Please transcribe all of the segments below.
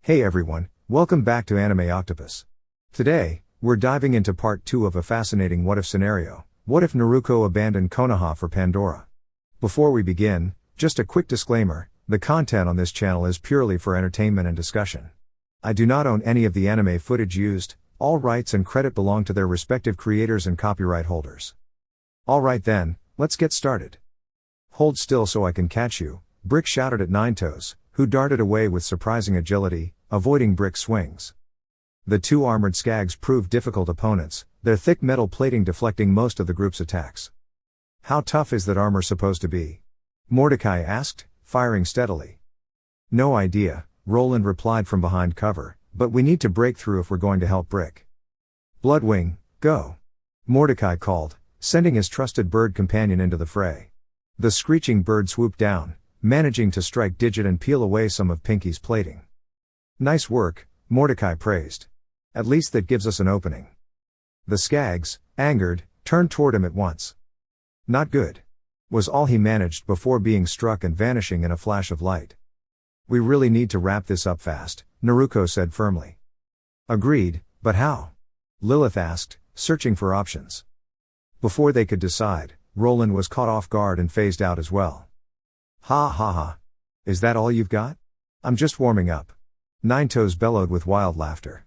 Hey everyone, welcome back to Anime Octopus. Today, we're diving into part 2 of a fascinating what-if scenario. What if Naruko abandoned Konoha for Pandora? Before we begin, just a quick disclaimer, the content on this channel is purely for entertainment and discussion. I do not own any of the anime footage used, all rights and credit belong to their respective creators and copyright holders. Alright then, let's get started. Hold still so I can catch you, Brick shouted at Ninetoes, who darted away with surprising agility, avoiding Brick's swings. The two armored skags proved difficult opponents, their thick metal plating deflecting most of the group's attacks. How tough is that armor supposed to be? Mordecai asked, firing steadily. No idea, Roland replied from behind cover, but we need to break through if we're going to help Brick. Bloodwing, go! Mordecai called, sending his trusted bird companion into the fray. The screeching bird swooped down, managing to strike Digit and peel away some of Pinky's plating. Nice work, Mordecai praised. At least that gives us an opening. The skags, angered, turned toward him at once. Not good, was all he managed before being struck and vanishing in a flash of light. We really need to wrap this up fast, Naruko said firmly. Agreed, but how? Lilith asked, searching for options. Before they could decide, Roland was caught off guard and phased out as well. Ha ha ha. Is that all you've got? I'm just warming up. Ninetoes bellowed with wild laughter.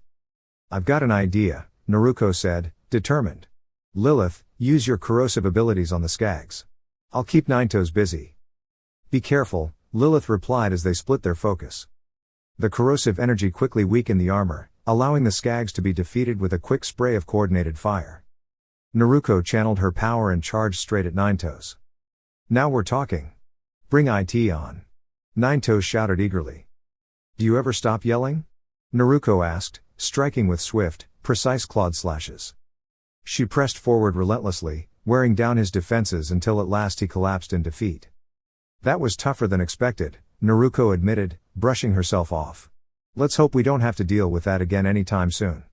I've got an idea, Naruko said, determined. Lilith, use your corrosive abilities on the skags. I'll keep Ninetoes busy. Be careful, Lilith replied as they split their focus. The corrosive energy quickly weakened the armor, allowing the skags to be defeated with a quick spray of coordinated fire. Naruko channeled her power and charged straight at Ninetoes. Now we're talking. Bring IT on. Ninetoes shouted eagerly. Do you ever stop yelling? Naruko asked, striking with swift, precise clawed slashes. She pressed forward relentlessly, wearing down his defenses until at last he collapsed in defeat. That was tougher than expected, Naruko admitted, brushing herself off. Let's hope we don't have to deal with that again anytime soon.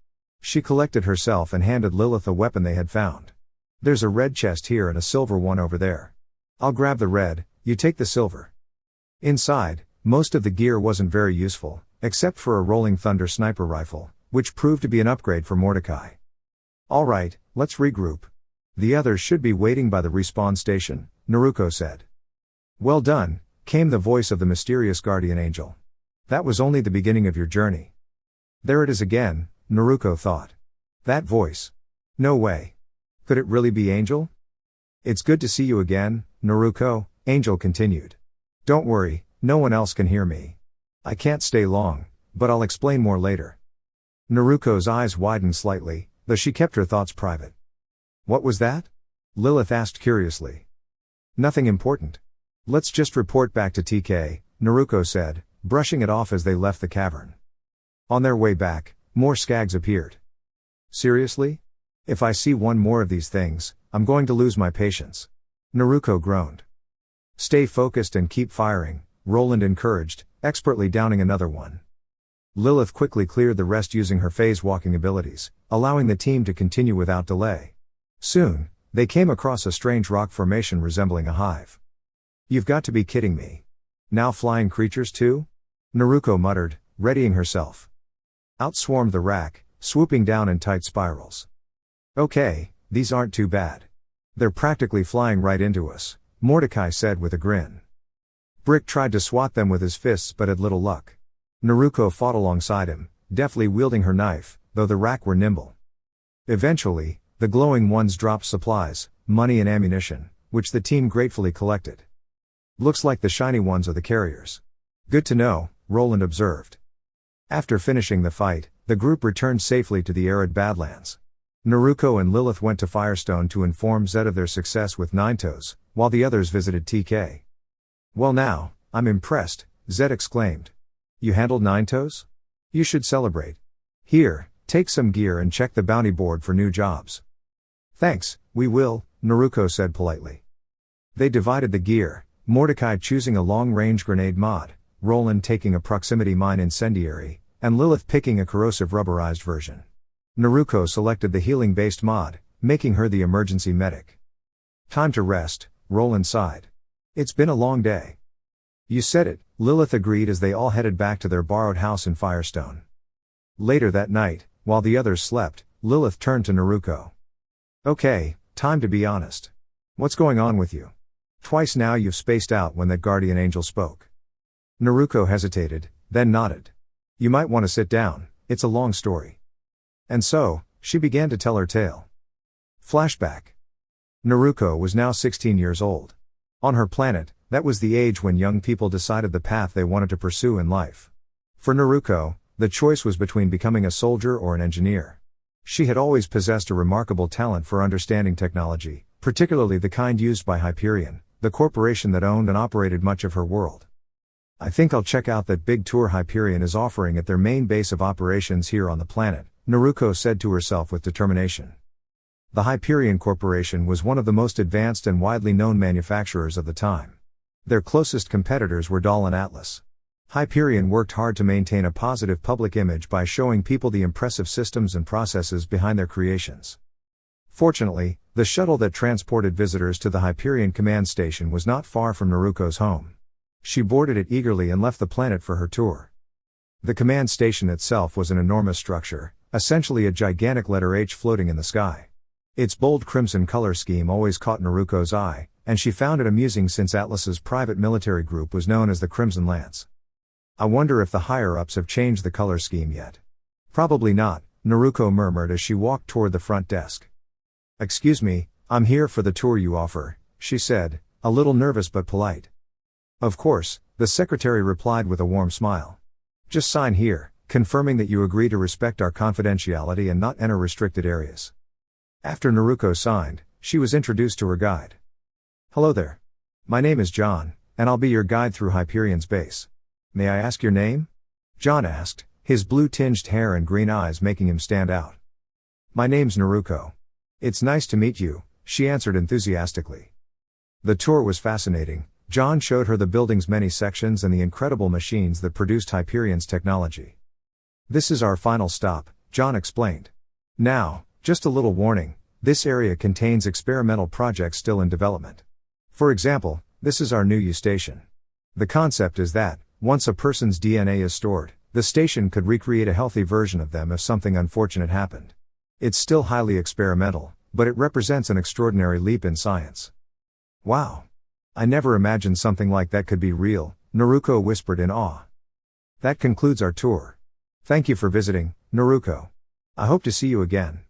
She collected herself and handed Lilith a weapon they had found. There's a red chest here and a silver one over there. I'll grab the red, you take the silver. Inside, most of the gear wasn't very useful, except for a Rolling Thunder sniper rifle, which proved to be an upgrade for Mordecai. Alright, let's regroup. The others should be waiting by the respawn station, Naruko said. Well done, came the voice of the mysterious guardian angel. That was only the beginning of your journey. There it is again, Naruko thought. That voice. No way. Could it really be Angel? It's good to see you again, Naruko, Angel continued. Don't worry, no one else can hear me. I can't stay long, but I'll explain more later. Naruko's eyes widened slightly, though she kept her thoughts private. What was that? Lilith asked curiously. Nothing important. Let's just report back to TK, Naruko said, brushing it off as they left the cavern. On their way back, more skags appeared. Seriously? If I see one more of these things, I'm going to lose my patience. Naruko groaned. Stay focused and keep firing, Roland encouraged, expertly downing another one. Lilith quickly cleared the rest using her phase walking abilities, allowing the team to continue without delay. Soon, they came across a strange rock formation resembling a hive. You've got to be kidding me. Now flying creatures too? Naruko muttered, readying herself. Out swarmed the rack, swooping down in tight spirals. Okay, these aren't too bad. They're practically flying right into us, Mordecai said with a grin. Brick tried to swat them with his fists but had little luck. Naruko fought alongside him, deftly wielding her knife, though the rack were nimble. Eventually, the glowing ones dropped supplies, money and ammunition, which the team gratefully collected. Looks like the shiny ones are the carriers. Good to know, Roland observed. After finishing the fight, the group returned safely to the arid Badlands. Naruko and Lilith went to Firestone to inform Zed of their success with Ninetoes, while the others visited TK. Well now, I'm impressed, Zed exclaimed. You handled Ninetoes? You should celebrate. Here, take some gear and check the bounty board for new jobs. Thanks, we will, Naruko said politely. They divided the gear, Mordecai choosing a long-range grenade mod, Roland taking a proximity mine incendiary, and Lilith picking a corrosive rubberized version. Naruko selected the healing-based mod, making her the emergency medic. Time to rest, Roland sighed. It's been a long day. You said it, Lilith agreed as they all headed back to their borrowed house in Firestone. Later that night, while the others slept, Lilith turned to Naruko. Okay, time to be honest. What's going on with you? Twice now you've spaced out when that guardian angel spoke. Naruko hesitated, then nodded. You might want to sit down, it's a long story. And so, she began to tell her tale. Flashback. Naruko was now 16 years old. On her planet, that was the age when young people decided the path they wanted to pursue in life. For Naruko, the choice was between becoming a soldier or an engineer. She had always possessed a remarkable talent for understanding technology, particularly the kind used by Hyperion, the corporation that owned and operated much of her world. I think I'll check out that big tour Hyperion is offering at their main base of operations here on the planet, Naruko said to herself with determination. The Hyperion Corporation was one of the most advanced and widely known manufacturers of the time. Their closest competitors were Dahl and Atlas. Hyperion worked hard to maintain a positive public image by showing people the impressive systems and processes behind their creations. Fortunately, the shuttle that transported visitors to the Hyperion command station was not far from Naruko's home. She boarded it eagerly and left the planet for her tour. The command station itself was an enormous structure, essentially a gigantic letter H floating in the sky. Its bold crimson color scheme always caught Naruko's eye, and she found it amusing since Atlas's private military group was known as the Crimson Lance. I wonder if the higher-ups have changed the color scheme yet. Probably not, Naruko murmured as she walked toward the front desk. Excuse me, I'm here for the tour you offer, she said, a little nervous but polite. Of course, the secretary replied with a warm smile. Just sign here, confirming that you agree to respect our confidentiality and not enter restricted areas. After Naruko signed, she was introduced to her guide. Hello there. My name is John, and I'll be your guide through Hyperion's base. May I ask your name? John asked, his blue-tinged hair and green eyes making him stand out. My name's Naruko. It's nice to meet you, she answered enthusiastically. The tour was fascinating. John showed her the building's many sections and the incredible machines that produced Hyperion's technology. This is our final stop, John explained. Now, just a little warning, this area contains experimental projects still in development. For example, this is our new U station. The concept is that, once a person's DNA is stored, the station could recreate a healthy version of them if something unfortunate happened. It's still highly experimental, but it represents an extraordinary leap in science. Wow! I never imagined something like that could be real, Naruko whispered in awe. That concludes our tour. Thank you for visiting, Naruko. I hope to see you again.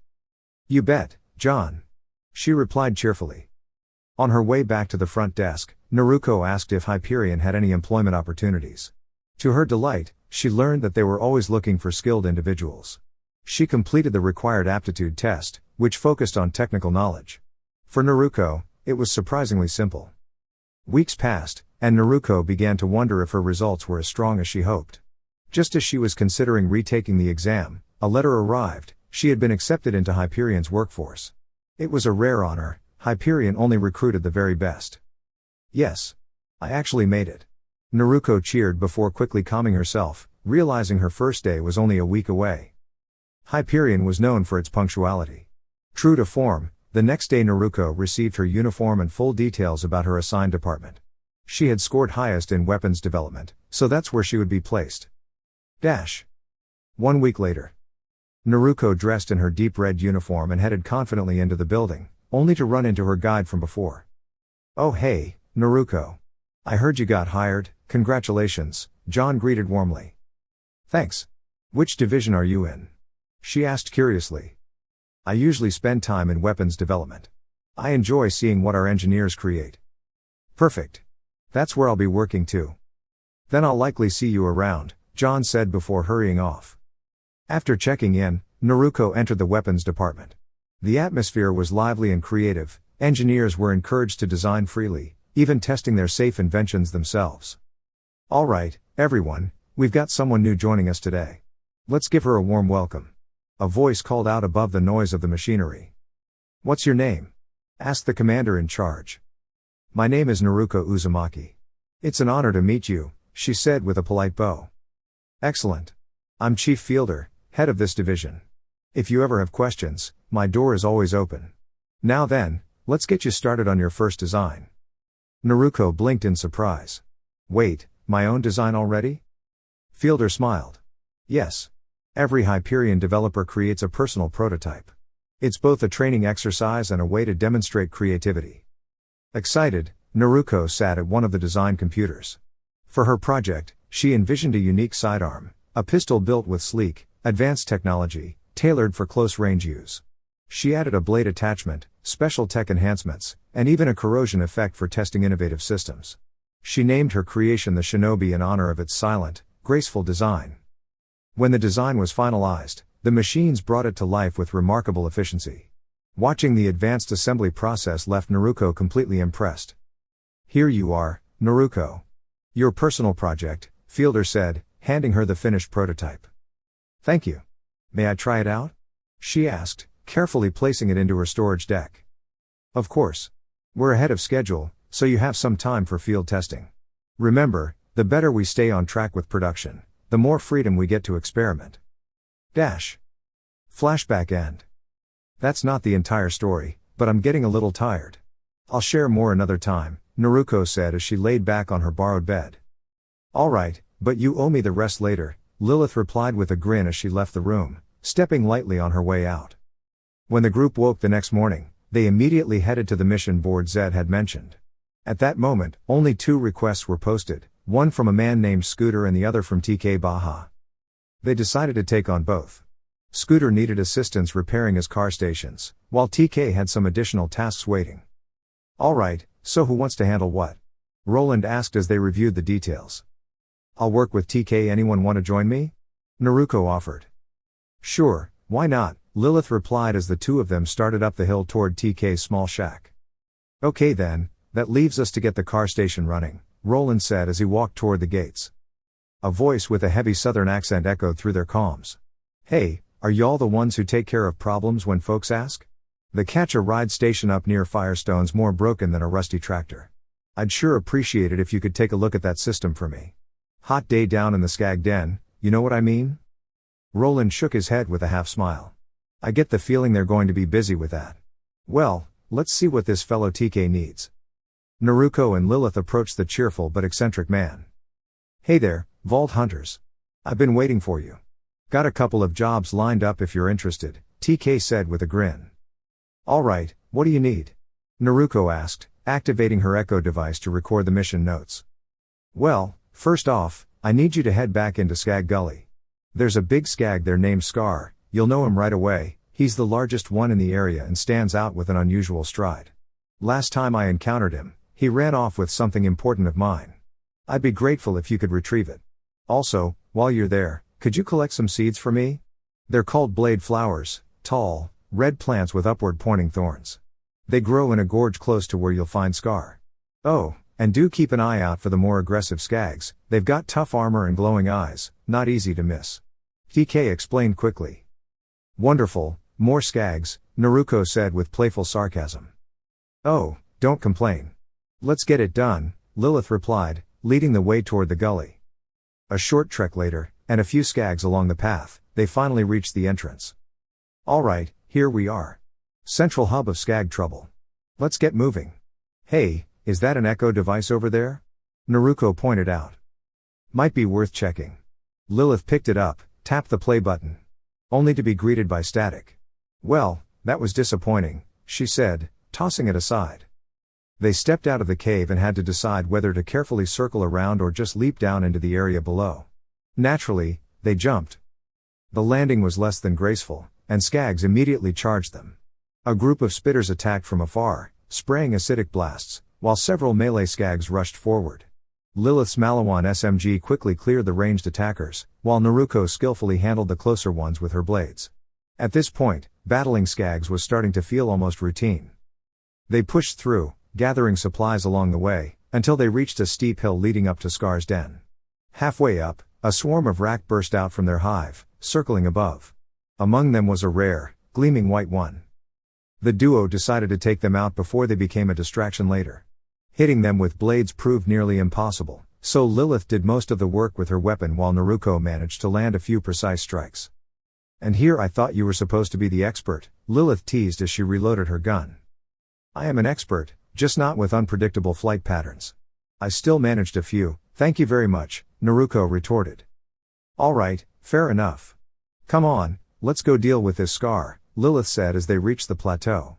You bet, John. She replied cheerfully. On her way back to the front desk, Naruko asked if Hyperion had any employment opportunities. To her delight, she learned that they were always looking for skilled individuals. She completed the required aptitude test, which focused on technical knowledge. For Naruko, it was surprisingly simple. Weeks passed, and Naruko began to wonder if her results were as strong as she hoped. Just as she was considering retaking the exam, a letter arrived. She had been accepted into Hyperion's workforce. It was a rare honor. Hyperion only recruited the very best. Yes. I actually made it. Naruko cheered before quickly calming herself, realizing her first day was only a week away. Hyperion was known for its punctuality. True to form, the next day Naruko received her uniform and full details about her assigned department. She had scored highest in weapons development, so that's where she would be placed. 1 week later. Naruko dressed in her deep red uniform and headed confidently into the building, only to run into her guide from before. Oh hey, Naruko. I heard you got hired, congratulations, John greeted warmly. Thanks. Which division are you in? She asked curiously. I usually spend time in weapons development. I enjoy seeing what our engineers create. Perfect. That's where I'll be working too. Then I'll likely see you around, John said before hurrying off. After checking in, Naruko entered the weapons department. The atmosphere was lively and creative. Engineers were encouraged to design freely, even testing their safe inventions themselves. All right, everyone, we've got someone new joining us today. Let's give her a warm welcome. A voice called out above the noise of the machinery. What's your name? Asked the commander in charge. My name is Naruko Uzumaki. It's an honor to meet you, she said with a polite bow. Excellent. I'm Chief Fielder, head of this division. If you ever have questions, my door is always open. Now then, let's get you started on your first design. Naruko blinked in surprise. Wait, my own design already? Fielder smiled. Yes. Every Hyperion developer creates a personal prototype. It's both a training exercise and a way to demonstrate creativity. Excited, Naruko sat at one of the design computers. For her project, she envisioned a unique sidearm, a pistol built with sleek, advanced technology, tailored for close-range use. She added a blade attachment, special tech enhancements, and even a corrosion effect for testing innovative systems. She named her creation the Shinobi in honor of its silent, graceful design. When the design was finalized, the machines brought it to life with remarkable efficiency. Watching the advanced assembly process left Naruko completely impressed. Here you are, Naruko. Your personal project, Fielder said, handing her the finished prototype. Thank you. May I try it out? She asked, carefully placing it into her storage deck. Of course. We're ahead of schedule, so you have some time for field testing. Remember, the better we stay on track with production, the more freedom we get to experiment. Flashback end. That's not the entire story, but I'm getting a little tired. I'll share more another time, Naruko said as she laid back on her borrowed bed. Alright, but you owe me the rest later, Lilith replied with a grin as she left the room, stepping lightly on her way out. When the group woke the next morning, they immediately headed to the mission board Zed had mentioned. At that moment, only 2 requests were posted, one from a man named Scooter and the other from TK Baja. They decided to take on both. Scooter needed assistance repairing his car stations, while TK had some additional tasks waiting. Alright, so who wants to handle what? Roland asked as they reviewed the details. I'll work with TK. Anyone want to join me? Naruko offered. Sure, why not? Lilith replied as the 2 of them started up the hill toward TK's small shack. Okay then, that leaves us to get the car station running, Roland said as he walked toward the gates. A voice with a heavy southern accent echoed through their comms. Hey, are y'all the ones who take care of problems when folks ask? The catch-a-ride station up near Firestone's more broken than a rusty tractor. I'd sure appreciate it if you could take a look at that system for me. Hot day down in the Skag Den, you know what I mean? Roland shook his head with a half-smile. I get the feeling they're going to be busy with that. Well, let's see what this fellow TK needs. Naruko and Lilith approached the cheerful but eccentric man. Hey there, Vault Hunters. I've been waiting for you. Got a couple of jobs lined up if you're interested, TK said with a grin. Alright, what do you need? Naruko asked, activating her echo device to record the mission notes. Well, first off, I need you to head back into Skag Gully. There's a big skag there named Scar, you'll know him right away, he's the largest one in the area and stands out with an unusual stride. Last time I encountered him, he ran off with something important of mine. I'd be grateful if you could retrieve it. Also, while you're there, could you collect some seeds for me? They're called blade flowers, tall, red plants with upward pointing thorns. They grow in a gorge close to where you'll find Scar. Oh, and do keep an eye out for the more aggressive skags, they've got tough armor and glowing eyes, not easy to miss. TK explained quickly. Wonderful, more skags, Naruko said with playful sarcasm. Oh, don't complain. Let's get it done, Lilith replied, leading the way toward the gully. A short trek later, and a few skags along the path, they finally reached the entrance. Alright, here we are. Central hub of skag trouble. Let's get moving. Hey, is that an echo device over there? Naruko pointed out. Might be worth checking. Lilith picked it up, tapped the play button. Only to be greeted by static. Well, that was disappointing, she said, tossing it aside. They stepped out of the cave and had to decide whether to carefully circle around or just leap down into the area below. Naturally, they jumped. The landing was less than graceful, and skags immediately charged them. A group of spitters attacked from afar, spraying acidic blasts, while several melee skags rushed forward. Lilith's Malawan SMG quickly cleared the ranged attackers, while Naruko skillfully handled the closer ones with her blades. At this point, battling skags was starting to feel almost routine. They pushed through, gathering supplies along the way, until they reached a steep hill leading up to Scar's den. Halfway up, a swarm of rak burst out from their hive, circling above. Among them was a rare, gleaming white one. The duo decided to take them out before they became a distraction later. Hitting them with blades proved nearly impossible, so Lilith did most of the work with her weapon while Naruko managed to land a few precise strikes. And here I thought you were supposed to be the expert, Lilith teased as she reloaded her gun. I am an expert, just not with unpredictable flight patterns. I still managed a few, Thank you very much, Naruko retorted. Alright, fair enough. Come on, let's go deal with this Scar, Lilith said as they reached the plateau.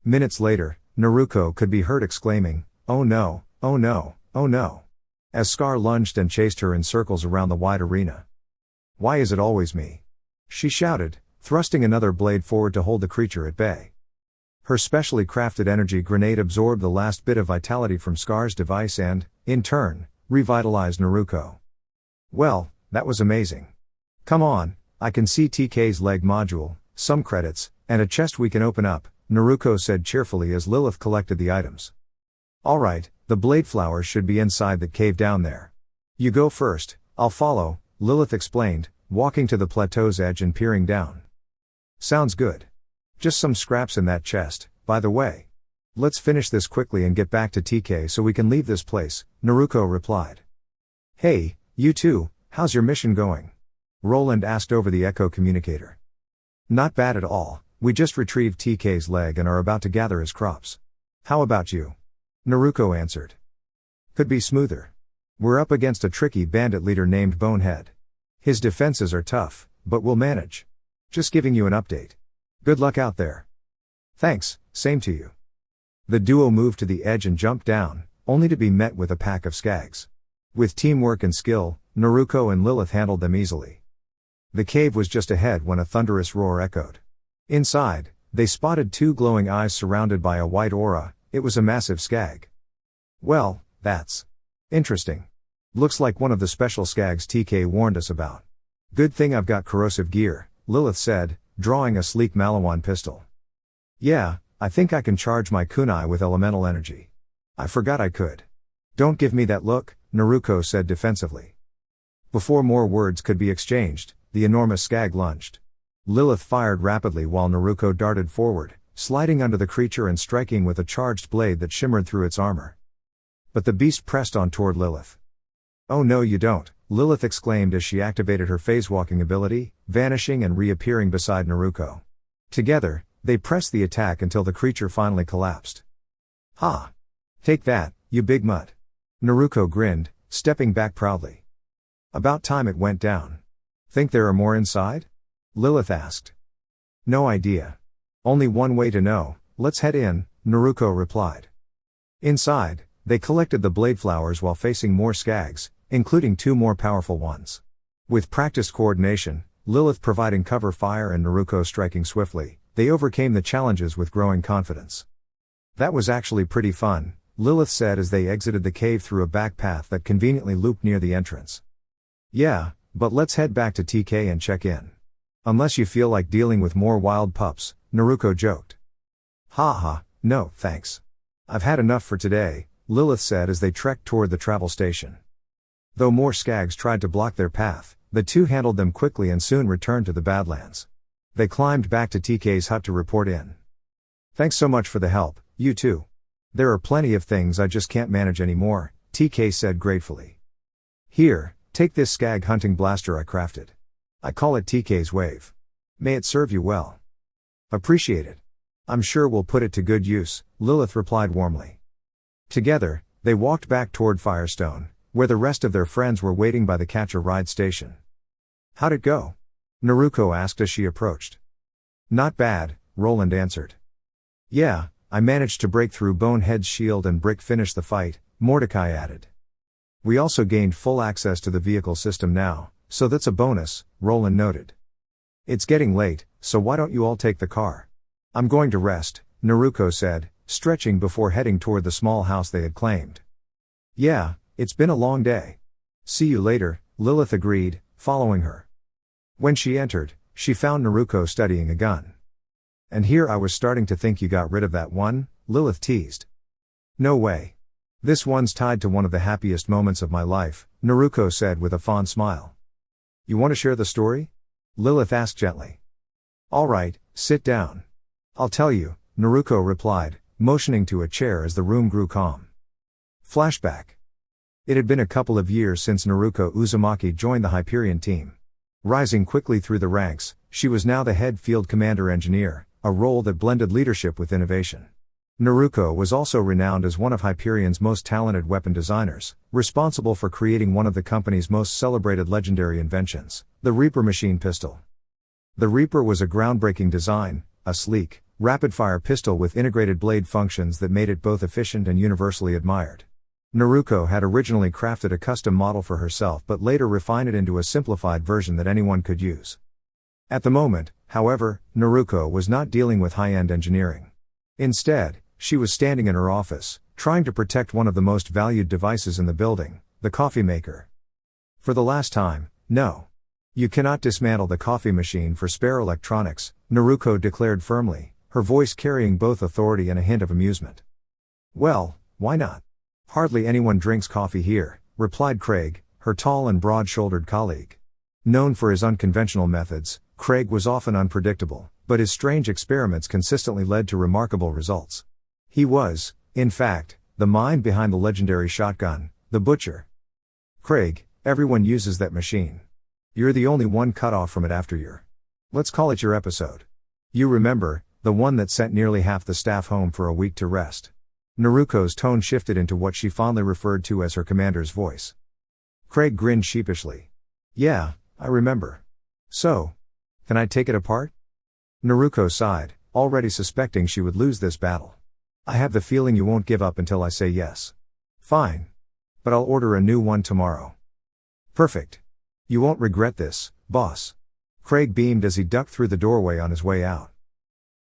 Minutes later, Naruko could be heard exclaiming, "Oh no, oh no, oh no," as Scar lunged and chased her in circles around the wide arena. "Why is it always me?" she shouted, thrusting another blade forward to hold the creature at bay. Her specially crafted energy grenade absorbed the last bit of vitality from Scar's device and, in turn, revitalized Naruko. Well, that was amazing. Come on, I can see TK's leg module, some credits, and a chest we can open up, Naruko said cheerfully as Lilith collected the items. Alright, the blade flowers should be inside that cave down there. You go first, I'll follow, Lilith explained, walking to the plateau's edge and peering down. Sounds good. Just some scraps in that chest, by the way. Let's finish this quickly and get back to TK so we can leave this place, Naruko replied. Hey, you two, how's your mission going? Roland asked over the echo communicator. Not bad at all, we just retrieved TK's leg and are about to gather his crops. How about you? Naruko answered. Could be smoother. We're up against a tricky bandit leader named Bonehead. His defenses are tough, but we'll manage. Just giving you an update. Good luck out there. Thanks, same to you. The duo moved to the edge and jumped down, only to be met with a pack of skags. With teamwork and skill, Naruko and Lilith handled them easily. The cave was just ahead when a thunderous roar echoed. Inside, they spotted two glowing eyes surrounded by a white aura. It was a massive skag. Well, that's interesting. Looks like one of the special skags TK warned us about. Good thing I've got corrosive gear, Lilith said, drawing a sleek Malawan pistol. Yeah, I think I can charge my kunai with elemental energy. I forgot I could. Don't give me that look, Naruko said defensively. Before more words could be exchanged, the enormous skag lunged. Lilith fired rapidly while Naruko darted forward, sliding under the creature and striking with a charged blade that shimmered through its armor. But the beast pressed on toward Lilith. Oh no you don't, Lilith exclaimed as she activated her phase-walking ability, vanishing and reappearing beside Naruko. Together, they pressed the attack until the creature finally collapsed. Ha! Take that, you big mutt. Naruko grinned, stepping back proudly. About time it went down. Think there are more inside? Lilith asked. No idea. Only one way to know, let's head in, Naruko replied. Inside, they collected the blade flowers while facing more skags, including two more powerful ones. With practiced coordination, Lilith providing cover fire and Naruko striking swiftly, they overcame the challenges with growing confidence. That was actually pretty fun, Lilith said as they exited the cave through a back path that conveniently looped near the entrance. Yeah, but let's head back to TK and check in. Unless you feel like dealing with more wild pups, Naruko joked. Ha, no, thanks. I've had enough for today, Lilith said as they trekked toward the travel station. Though more skags tried to block their path, the two handled them quickly and soon returned to the Badlands. They climbed back to TK's hut to report in. Thanks so much for the help, you two. There are plenty of things I just can't manage anymore, TK said gratefully. Here, take this skag hunting blaster I crafted. I call it TK's Wave. May it serve you well. Appreciate it. I'm sure we'll put it to good use, Lilith replied warmly. Together, they walked back toward Firestone, where the rest of their friends were waiting by the catch-a-ride station. How'd it go? Naruko asked as she approached. Not bad, Roland answered. Yeah, I managed to break through Bonehead's shield and Brick finish the fight, Mordecai added. We also gained full access to the vehicle system now, so that's a bonus, Roland noted. It's getting late, so why don't you all take the car? I'm going to rest, Naruko said, stretching before heading toward the small house they had claimed. Yeah, it's been a long day. See you later, Lilith agreed, following her. When she entered, she found Naruko studying a gun. And here I was starting to think you got rid of that one, Lilith teased. No way. This one's tied to one of the happiest moments of my life, Naruko said with a fond smile. You want to share the story? Lilith asked gently. Alright, sit down. I'll tell you, Naruko replied, motioning to a chair as the room grew calm. Flashback. It had been a couple of years since Naruko Uzumaki joined the Hyperion team. Rising quickly through the ranks, she was now the head field commander engineer, a role that blended leadership with innovation. Naruko was also renowned as one of Hyperion's most talented weapon designers, responsible for creating one of the company's most celebrated legendary inventions, the Reaper machine pistol. The Reaper was a groundbreaking design, a sleek, rapid-fire pistol with integrated blade functions that made it both efficient and universally admired. Naruko had originally crafted a custom model for herself but later refined it into a simplified version that anyone could use. At the moment, however, Naruko was not dealing with high-end engineering. Instead, she was standing in her office, trying to protect one of the most valued devices in the building, the coffee maker. For the last time, no. You cannot dismantle the coffee machine for spare electronics, Naruko declared firmly, her voice carrying both authority and a hint of amusement. Well, why not? Hardly anyone drinks coffee here, replied Craig, her tall and broad-shouldered colleague. Known for his unconventional methods, Craig was often unpredictable, but his strange experiments consistently led to remarkable results. He was, in fact, the mind behind the legendary shotgun, the Butcher. Craig, everyone uses that machine. You're the only one cut off from it after your. Let's call it your episode. You remember, the one that sent nearly half the staff home for a week to rest. Naruko's tone shifted into what she fondly referred to as her commander's voice. Craig grinned sheepishly. Yeah, I remember. So, can I take it apart? Naruko sighed, already suspecting she would lose this battle. I have the feeling you won't give up until I say yes. Fine. But I'll order a new one tomorrow. Perfect. You won't regret this, boss. Craig beamed as he ducked through the doorway on his way out.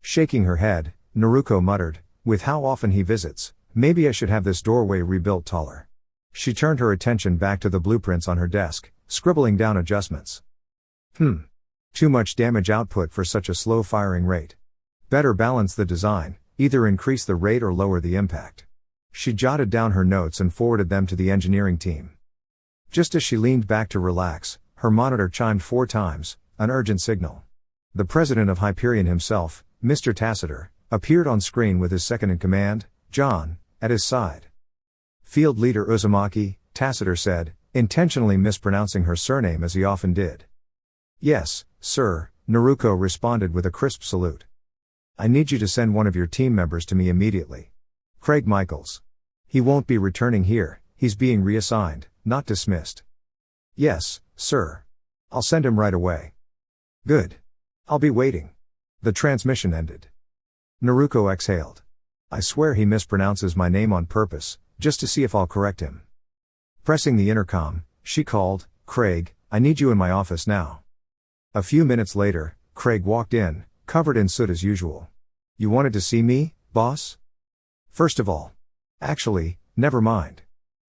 Shaking her head, Naruko muttered, with how often he visits, maybe I should have this doorway rebuilt taller. She turned her attention back to the blueprints on her desk, scribbling down adjustments. Too much damage output for such a slow firing rate. Better balance the design, either increase the rate or lower the impact. She jotted down her notes and forwarded them to the engineering team. Just as she leaned back to relax, her monitor chimed 4 times, an urgent signal. The president of Hyperion himself, Mr. Tacitor, appeared on screen with his second-in-command, John, at his side. Field Leader Uzumaki, Tacitor said, intentionally mispronouncing her surname as he often did. Yes, sir, Naruko responded with a crisp salute. I need you to send one of your team members to me immediately. Craig Michaels. He won't be returning here, he's being reassigned, not dismissed. Yes, sir. I'll send him right away. Good. I'll be waiting. The transmission ended. Naruko exhaled. I swear he mispronounces my name on purpose, just to see if I'll correct him. Pressing the intercom, she called, Craig, I need you in my office now. A few minutes later, Craig walked in, covered in soot as usual. You wanted to see me, boss? First of all. Actually, never mind.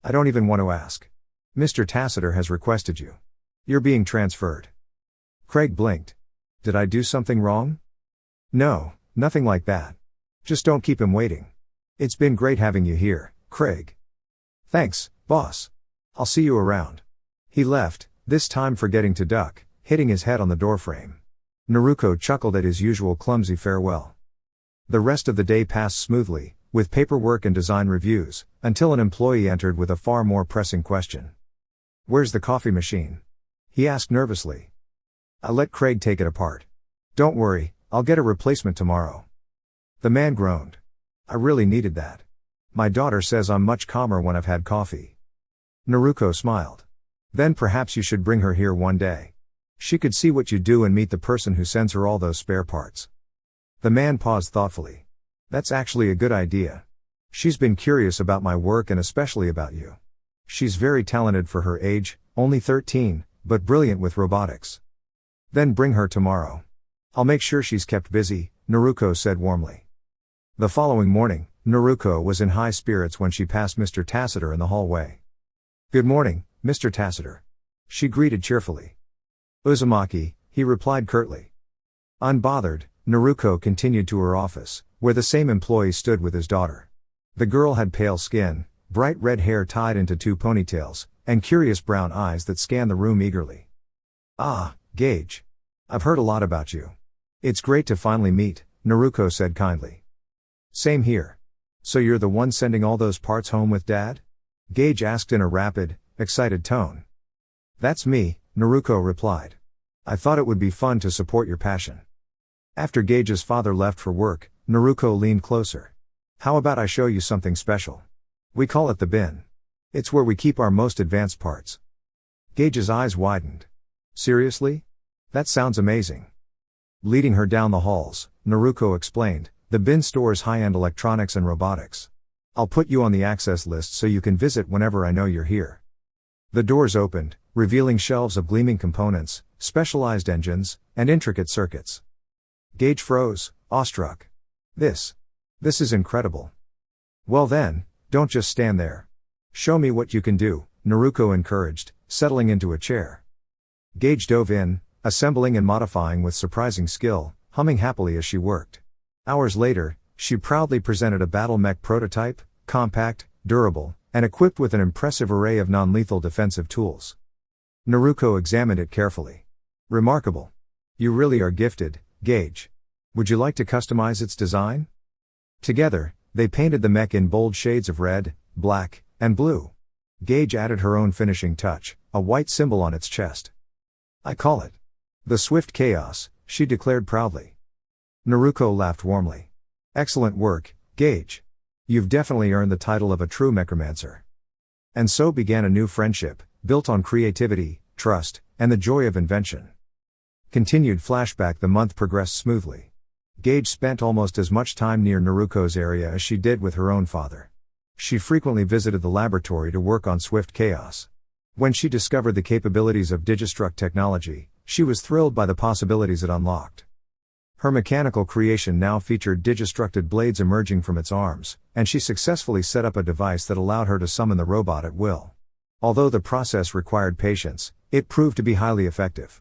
I don't even want to ask. Mr. Tacitor has requested you. You're being transferred. Craig blinked. Did I do something wrong? No, nothing like that. Just don't keep him waiting. It's been great having you here, Craig. Thanks, boss. I'll see you around. He left, this time forgetting to duck, hitting his head on the doorframe. Naruko chuckled at his usual clumsy farewell. The rest of the day passed smoothly, with paperwork and design reviews, until an employee entered with a far more pressing question. Where's the coffee machine? He asked nervously. I let Craig take it apart. Don't worry, I'll get a replacement tomorrow. The man groaned. I really needed that. My daughter says I'm much calmer when I've had coffee. Naruko smiled. Then perhaps you should bring her here one day. She could see what you do and meet the person who sends her all those spare parts. The man paused thoughtfully. That's actually a good idea. She's been curious about my work and especially about you. She's very talented for her age, only 13, but brilliant with robotics. Then bring her tomorrow. I'll make sure she's kept busy, Naruko said warmly. The following morning, Naruko was in high spirits when she passed Mr. Tacitor in the hallway. Good morning, Mr. Tacitor. She greeted cheerfully. Uzumaki, he replied curtly. Unbothered, Naruko continued to her office, where the same employee stood with his daughter. The girl had pale skin, bright red hair tied into 2 ponytails, and curious brown eyes that scanned the room eagerly. Ah, Gage. I've heard a lot about you. It's great to finally meet, Naruko said kindly. Same here. So you're the one sending all those parts home with Dad? Gage asked in a rapid, excited tone. That's me, Naruko replied. I thought it would be fun to support your passion. After Gage's father left for work, Naruko leaned closer. How about I show you something special? We call it the bin. It's where we keep our most advanced parts. Gage's eyes widened. Seriously? That sounds amazing. Leading her down the halls, Naruko explained, the bin stores high-end electronics and robotics. I'll put you on the access list so you can visit whenever I know you're here. The doors opened, revealing shelves of gleaming components, specialized engines, and intricate circuits. Gage froze, awestruck. This is incredible. Well then, don't just stand there. Show me what you can do, Naruko encouraged, settling into a chair. Gage dove in, assembling and modifying with surprising skill, humming happily as she worked. Hours later, she proudly presented a battle mech prototype, compact, durable, and equipped with an impressive array of non-lethal defensive tools. Naruko examined it carefully. Remarkable. You really are gifted, Gage. Would you like to customize its design? Together, they painted the mech in bold shades of red, black, and blue. Gage added her own finishing touch, a white symbol on its chest. I call it the Swift Chaos, she declared proudly. Naruko laughed warmly. Excellent work, Gage. You've definitely earned the title of a true mechamancer. And so began a new friendship, built on creativity, trust, and the joy of invention. Continued flashback. The month progressed smoothly. Gage spent almost as much time near Naruko's area as she did with her own father. She frequently visited the laboratory to work on Swift Chaos. When she discovered the capabilities of Digistruct technology, she was thrilled by the possibilities it unlocked. Her mechanical creation now featured digistructed blades emerging from its arms, and she successfully set up a device that allowed her to summon the robot at will. Although the process required patience, it proved to be highly effective.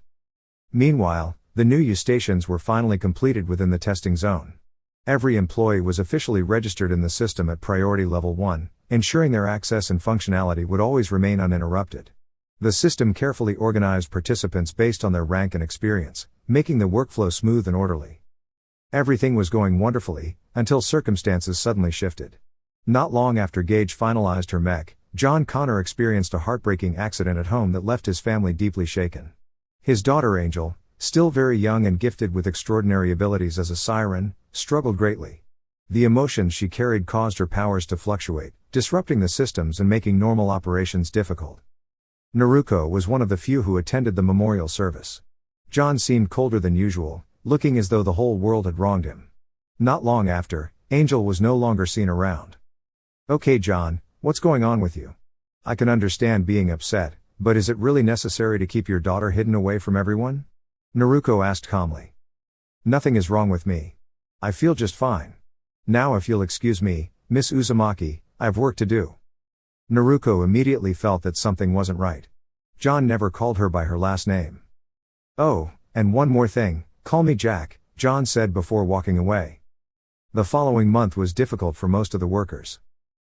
Meanwhile, the new U stations were finally completed within the testing zone. Every employee was officially registered in the system at priority level 1, ensuring their access and functionality would always remain uninterrupted. The system carefully organized participants based on their rank and experience, making the workflow smooth and orderly. Everything was going wonderfully, until circumstances suddenly shifted. Not long after Gage finalized her mech, John Connor experienced a heartbreaking accident at home that left his family deeply shaken. His daughter Angel, still very young and gifted with extraordinary abilities as a siren, struggled greatly. The emotions she carried caused her powers to fluctuate, disrupting the systems and making normal operations difficult. Naruko was one of the few who attended the memorial service. John seemed colder than usual, looking as though the whole world had wronged him. Not long after, Angel was no longer seen around. Okay John, what's going on with you? I can understand being upset, but is it really necessary to keep your daughter hidden away from everyone? Naruko asked calmly. Nothing is wrong with me. I feel just fine. Now if you'll excuse me, Miss Uzumaki, I have work to do. Naruko immediately felt that something wasn't right. John never called her by her last name. Oh, and one more thing, call me Jack, John said before walking away. The following month was difficult for most of the workers.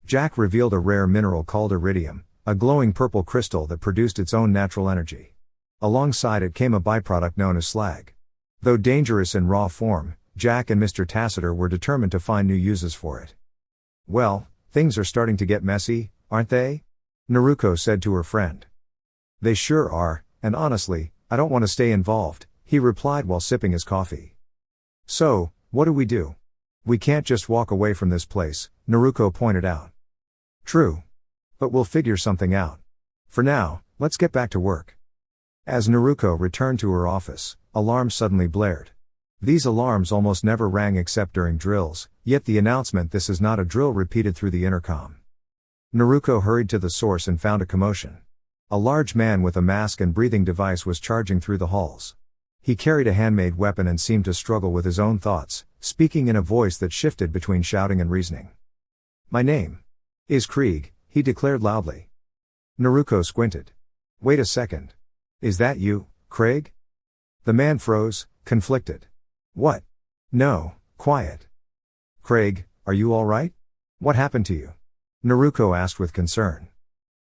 Jack revealed a rare mineral called iridium, a glowing purple crystal that produced its own natural energy. Alongside it came a byproduct known as slag. Though dangerous in raw form, Jack and Mr. Tacitor were determined to find new uses for it. Well, things are starting to get messy, aren't they? Naruko said to her friend. They sure are, and honestly, I don't want to stay involved, he replied while sipping his coffee. So, what do? We can't just walk away from this place, Naruko pointed out. True. But we'll figure something out. For now, let's get back to work. As Naruko returned to her office, alarms suddenly blared. These alarms almost never rang except during drills, yet the announcement "this is not a drill" repeated through the intercom. Naruko hurried to the source and found a commotion. A large man with a mask and breathing device was charging through the halls. He carried a handmade weapon and seemed to struggle with his own thoughts, speaking in a voice that shifted between shouting and reasoning. My name is Krieg, he declared loudly. Naruko squinted. Wait a second. Is that you, Craig? The man froze, conflicted. What? No, quiet. Craig, are you all right? What happened to you? Naruko asked with concern.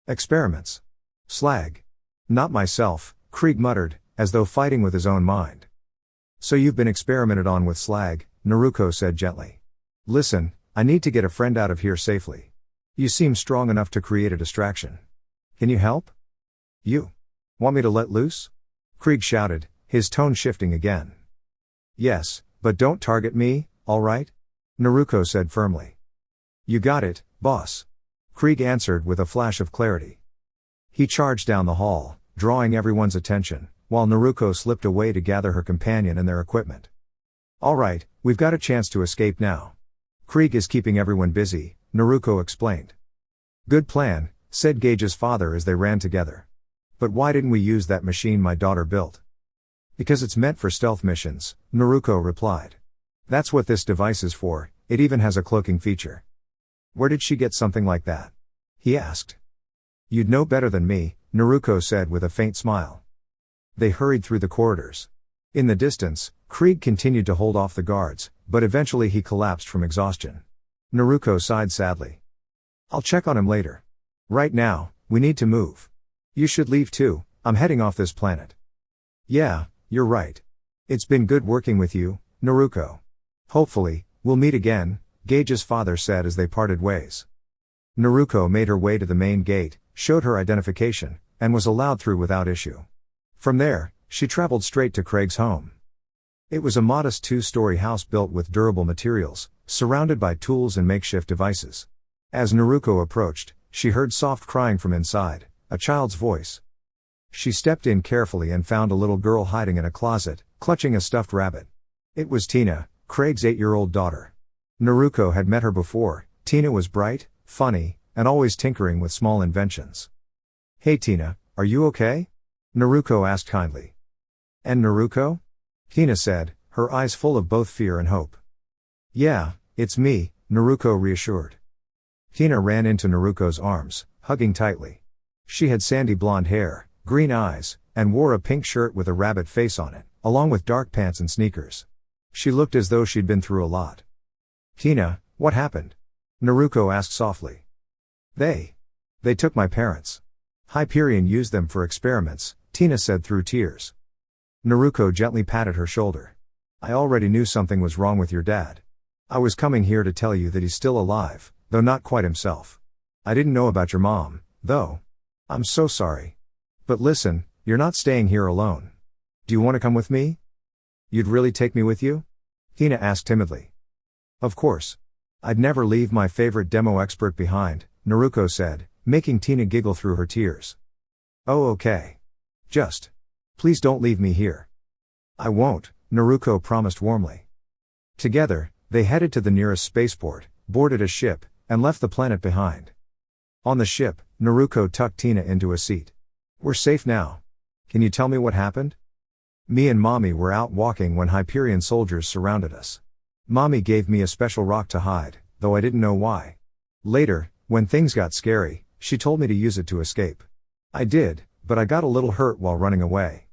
Experiments. Slag. Not myself, Krieg muttered, as though fighting with his own mind. So you've been experimented on with slag, Naruko said gently. Listen, I need to get a friend out of here safely. You seem strong enough to create a distraction. Can you help? You want me to let loose? Krieg shouted, his tone shifting again. Yes, but don't target me, all right? Naruko said firmly. You got it, boss. Krieg answered with a flash of clarity. He charged down the hall, drawing everyone's attention, while Naruko slipped away to gather her companion and their equipment. All right, we've got a chance to escape now. Krieg is keeping everyone busy, Naruko explained. Good plan, said Gage's father as they ran together. But why didn't we use that machine my daughter built? Because it's meant for stealth missions, Naruko replied. That's what this device is for, it even has a cloaking feature. Where did she get something like that? He asked. You'd know better than me, Naruko said with a faint smile. They hurried through the corridors. In the distance, Krieg continued to hold off the guards, but eventually he collapsed from exhaustion. Naruko sighed sadly. I'll check on him later. Right now, we need to move. You should leave too, I'm heading off this planet. Yeah, you're right. It's been good working with you, Naruko. Hopefully, we'll meet again, Gage's father said as they parted ways. Naruko made her way to the main gate, showed her identification, and was allowed through without issue. From there, she traveled straight to Craig's home. It was a modest 2-story house built with durable materials, surrounded by tools and makeshift devices. As Naruko approached, she heard soft crying from inside, a child's voice. She stepped in carefully and found a little girl hiding in a closet, clutching a stuffed rabbit. It was Tina, Craig's 8-year-old daughter. Naruko had met her before. Tina was bright, funny, and always tinkering with small inventions. Hey Tina, are you okay? Naruko asked kindly. And Naruko? Tina said, her eyes full of both fear and hope. Yeah, it's me, Naruko reassured. Tina ran into Naruko's arms, hugging tightly. She had sandy blonde hair, green eyes, and wore a pink shirt with a rabbit face on it, along with dark pants and sneakers. She looked as though she'd been through a lot. Tina, what happened? Naruko asked softly. They took my parents. Hyperion used them for experiments, Tina said through tears. Naruko gently patted her shoulder. I already knew something was wrong with your dad. I was coming here to tell you that he's still alive, though not quite himself. I didn't know about your mom, though. I'm so sorry. But listen, you're not staying here alone. Do you want to come with me? You'd really take me with you? Tina asked timidly. Of course. I'd never leave my favorite demo expert behind, Naruko said, making Tina giggle through her tears. Oh okay. Please don't leave me here. I won't, Naruko promised warmly. Together, they headed to the nearest spaceport, boarded a ship, and left the planet behind. On the ship, Naruko tucked Tina into a seat. We're safe now. Can you tell me what happened? Me and Mommy were out walking when Hyperion soldiers surrounded us. Mommy gave me a special rock to hide, though I didn't know why. Later, when things got scary, she told me to use it to escape. I did, but I got a little hurt while running away.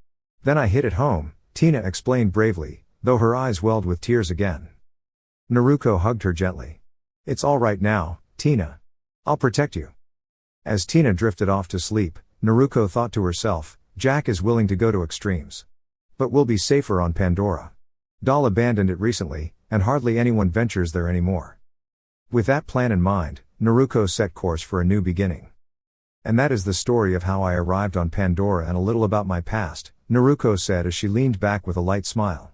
Then I hid at home, Tina explained bravely, though her eyes welled with tears again. Naruko hugged her gently. It's all right now, Tina. I'll protect you. As Tina drifted off to sleep, Naruko thought to herself, Jack is willing to go to extremes. But we'll be safer on Pandora. Doll abandoned it recently, and hardly anyone ventures there anymore. With that plan in mind, Naruko set course for a new beginning. And that is the story of how I arrived on Pandora and a little about my past, Naruko said as she leaned back with a light smile.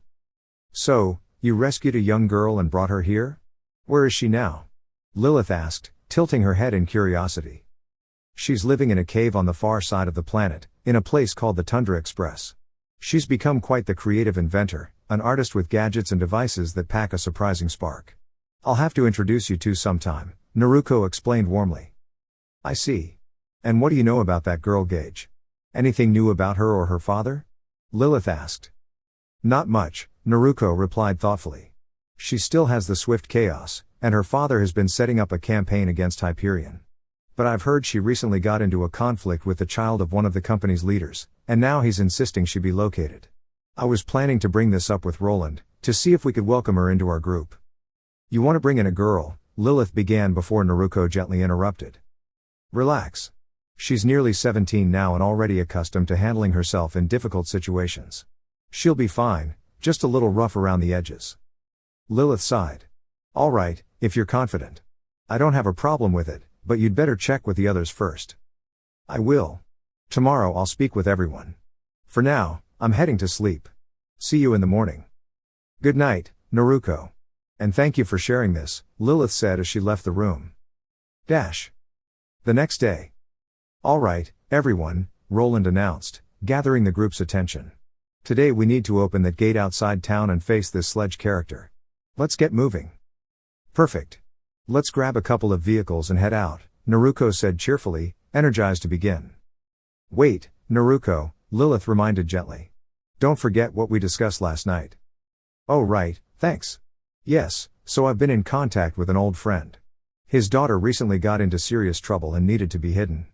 So, you rescued a young girl and brought her here? Where is she now? Lilith asked, tilting her head in curiosity. She's living in a cave on the far side of the planet, in a place called the Tundra Express. She's become quite the creative inventor, an artist with gadgets and devices that pack a surprising spark. I'll have to introduce you to sometime, Naruko explained warmly. I see. And what do you know about that girl Gage? Anything new about her or her father? Lilith asked. Not much, Naruko replied thoughtfully. She still has the Swift Chaos, and her father has been setting up a campaign against Hyperion. But I've heard she recently got into a conflict with the child of one of the company's leaders, and now he's insisting she be located. I was planning to bring this up with Roland, to see if we could welcome her into our group. You want to bring in a girl, Lilith began before Naruko gently interrupted. Relax. She's nearly 17 now and already accustomed to handling herself in difficult situations. She'll be fine, just a little rough around the edges. Lilith sighed. All right, if you're confident. I don't have a problem with it, but you'd better check with the others first. I will. Tomorrow I'll speak with everyone. For now, I'm heading to sleep. See you in the morning. Good night, Naruko. And thank you for sharing this, Lilith said as she left the room. The next day. Alright, everyone, Roland announced, gathering the group's attention. Today we need to open that gate outside town and face this sledge character. Let's get moving. Perfect. Let's grab a couple of vehicles and head out, Naruko said cheerfully, energized to begin. Wait, Naruko, Lilith reminded gently. Don't forget what we discussed last night. Oh right, thanks. Yes, so I've been in contact with an old friend. His daughter recently got into serious trouble and needed to be hidden.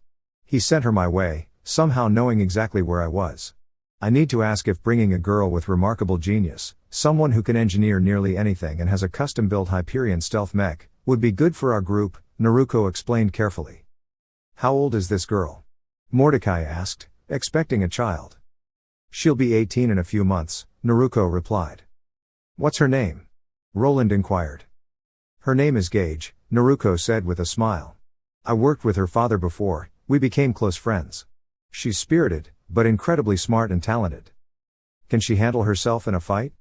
He sent her my way, somehow knowing exactly where I was. I need to ask if bringing a girl with remarkable genius, someone who can engineer nearly anything and has a custom-built Hyperion stealth mech, would be good for our group, Naruko explained carefully. How old is this girl? Mordecai asked, expecting a child. She'll be 18 in a few months, Naruko replied. What's her name? Roland inquired. Her name is Gage, Naruko said with a smile. I worked with her father before, we became close friends. She's spirited, but incredibly smart and talented. Can she handle herself in a fight?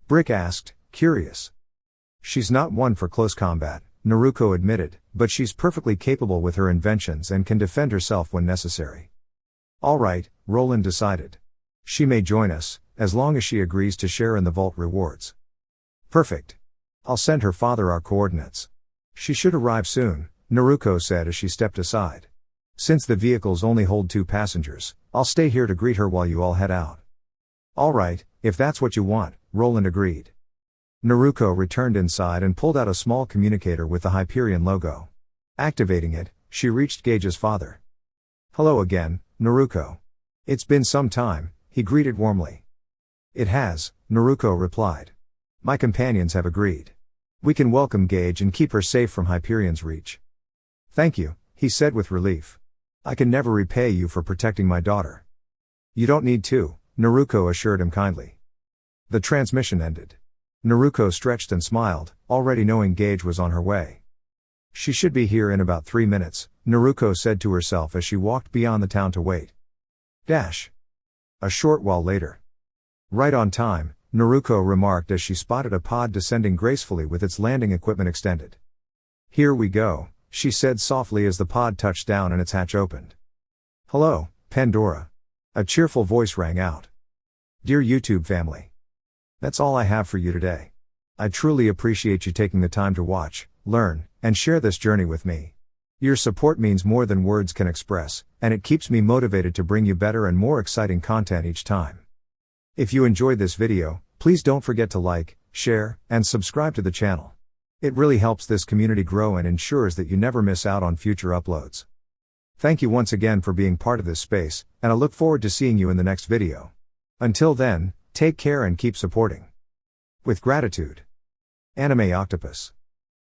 Brick asked, curious. She's not one for close combat, Naruko admitted, but she's perfectly capable with her inventions and can defend herself when necessary. Alright, Roland decided. She may join us, as long as she agrees to share in the vault rewards. Perfect. I'll send her father our coordinates. She should arrive soon, Naruko said as she stepped aside. Since the vehicles only hold 2 passengers, I'll stay here to greet her while you all head out. Alright, if that's what you want, Roland agreed. Naruko returned inside and pulled out a small communicator with the Hyperion logo. Activating it, she reached Gage's father. Hello again, Naruko. It's been some time, he greeted warmly. It has, Naruko replied. My companions have agreed. We can welcome Gage and keep her safe from Hyperion's reach. Thank you, he said with relief. I can never repay you for protecting my daughter. You don't need to, Naruko assured him kindly. The transmission ended. Naruko stretched and smiled, already knowing Gage was on her way. She should be here in about 3 minutes, Naruko said to herself as she walked beyond the town to wait. A short while later. Right on time, Naruko remarked as she spotted a pod descending gracefully with its landing equipment extended. Here we go, she said softly as the pod touched down and its hatch opened. Hello, Pandora. A cheerful voice rang out. Dear YouTube family. That's all I have for you today. I truly appreciate you taking the time to watch, learn, and share this journey with me. Your support means more than words can express, and it keeps me motivated to bring you better and more exciting content each time. If you enjoyed this video, please don't forget to like, share, and subscribe to the channel. It really helps this community grow and ensures that you never miss out on future uploads. Thank you once again for being part of this space, and I look forward to seeing you in the next video. Until then, take care and keep supporting. With gratitude. Anime Octopus.